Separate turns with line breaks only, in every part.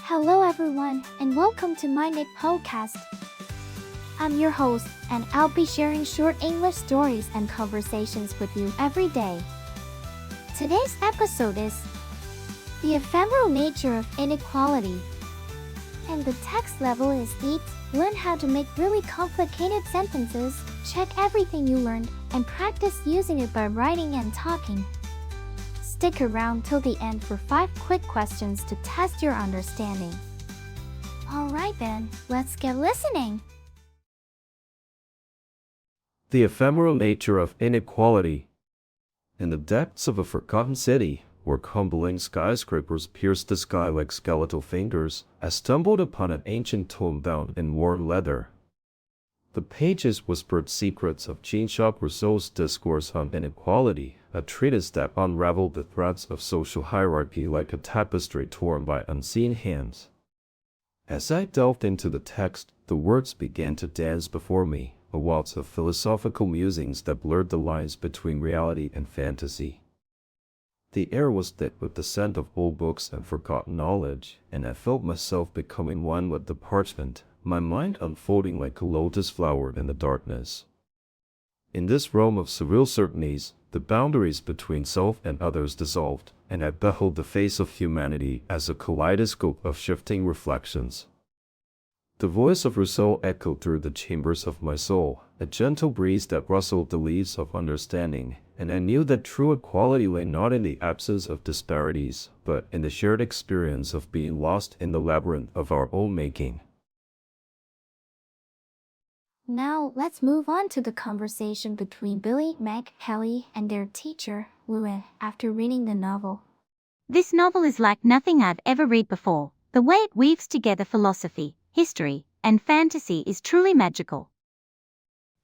Hello everyone, and welcome to MyniQ podcast. I'm your host, and I'll be sharing short English stories and conversations with you every day. Today's episode is The Ephemeral Nature of Inequality. And the text level is Eat, learn how to make really complicated sentences, check everything you learned, and practice using it by writing and talking. Stick around till the end for 5 quick questions to test your understanding. Alright then, let's get listening.
The ephemeral nature of inequality. In the depths of a forgotten city, where crumbling skyscrapers pierced the sky like skeletal fingers, I stumbled upon an ancient tome bound in worn leather. The pages whispered secrets of Jean-Jacques Rousseau's Discourse on Inequality, a treatise that unraveled the threads of social hierarchy like a tapestry torn by unseen hands. As I delved into the text, the words began to dance before me, a waltz of philosophical musings that blurred the lines between reality and fantasy. The air was thick with the scent of old books and forgotten knowledge, and I felt myself becoming one with the parchment, my mind unfolding like a lotus flower in the darkness. In this realm of surreal certainties, the boundaries between self and others dissolved, and I beheld the face of humanity as a kaleidoscope of shifting reflections. The voice of Rousseau echoed through the chambers of my soul, a gentle breeze that rustled the leaves of understanding, and I knew that true equality lay not in the absence of disparities, but in the shared experience of being lost in the labyrinth of our own making.
Now, let's move on to the conversation between Billy, Meg, Kelly, and their teacher, Louis, after reading the novel.
This novel is like nothing I've ever read before. The way it weaves together philosophy, history, and fantasy is truly magical.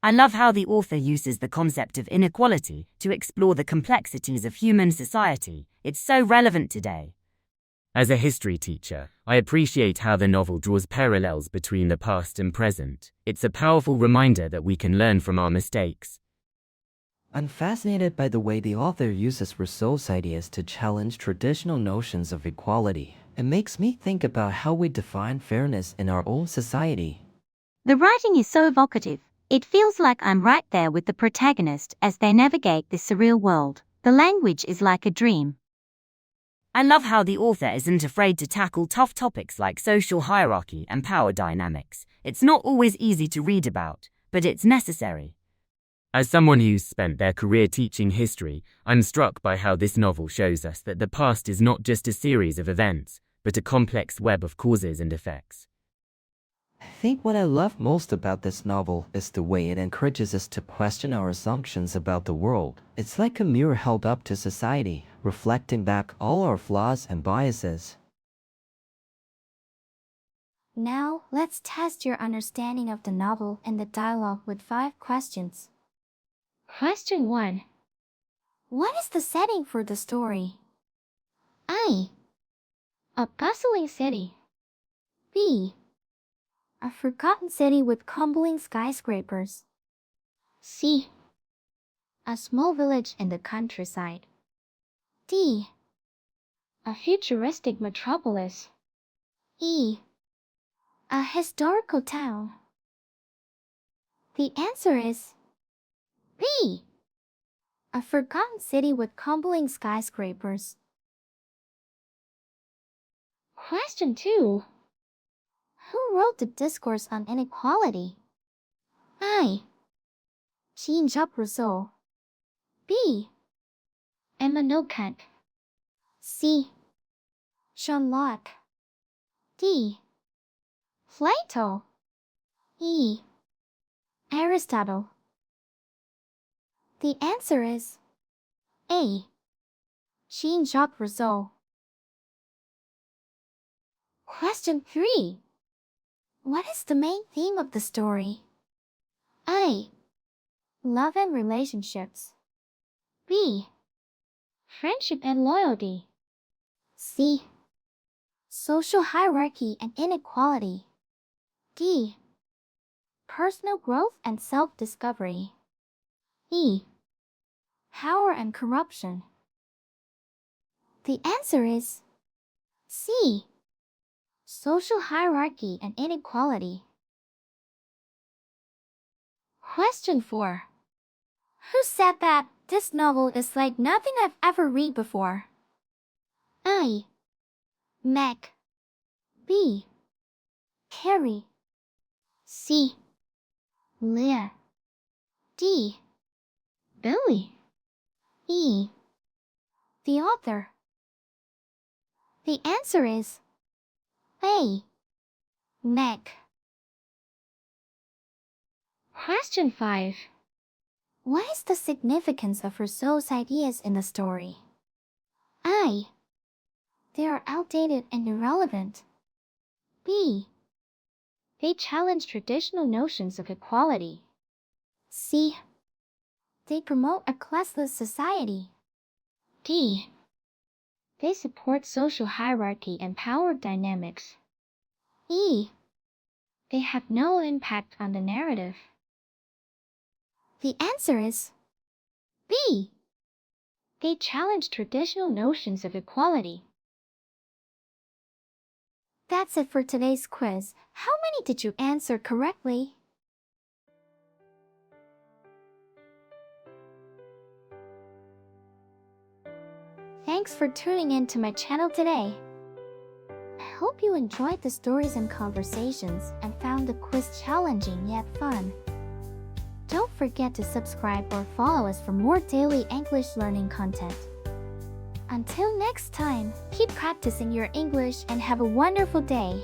I love how the author uses the concept of inequality to explore the complexities of human society. It's so relevant today. As a history teacher, I appreciate how the novel draws parallels between the past and present. It's a powerful reminder that we can learn from our mistakes.
I'm fascinated by the way the author uses Rousseau's ideas to challenge traditional notions of equality. It makes me think about how we define fairness in our own society.
The writing is so evocative. It feels like I'm right there with the protagonist as they navigate this surreal world. The language is like a dream.
I love how the author isn't afraid to tackle tough topics like social hierarchy and power dynamics. It's not always easy to read about, but it's necessary. As someone who's spent their career teaching history, I'm struck by how this novel shows us that the past is not just a series of events, but a complex web of causes and effects.
I think what I love most about this novel is the way it encourages us to question our assumptions about the world. It's like a mirror held up to society, reflecting back all our flaws and biases.
Now, let's test your understanding of the novel and the dialogue with 5 questions. Question 1. What is the setting for the story? A. A bustling city. B. A forgotten city with crumbling skyscrapers. C. A small village in the countryside. D. A futuristic metropolis. E. A historical town. The answer is B. A forgotten city with crumbling skyscrapers. Question 2. Who wrote the Discourse on Inequality? I. Jean-Jacques Rousseau. B. Immanuel Kant. C. John Locke. D. Plato. E. Aristotle. The answer is A. Jean-Jacques Rousseau. Question 3. What is the main theme of the story? A. Love and relationships. B. Friendship and loyalty. C. Social hierarchy and inequality. D. Personal growth and self-discovery. E. Power and corruption. The answer is C. social hierarchy and inequality. Question 4. Who said that this novel is like nothing I've ever read before? A. Meg. B. Carrie. C. Leah. D. Billy. E. The author. The answer is A. Meg. Question 5. What is the significance of Rousseau's ideas in the story? I. They are outdated and irrelevant. B. They challenge traditional notions of equality. C. They promote a classless society. D. They support social hierarchy and power dynamics. E. They have no impact on the narrative. The answer is B. They challenge traditional notions of equality. That's it for today's quiz. How many did you answer correctly? Thanks for tuning in to my channel today. I hope you enjoyed the stories and conversations and found the quiz challenging yet fun. Don't forget to subscribe or follow us for more daily English learning content. Until next time, keep practicing your English and have a wonderful day.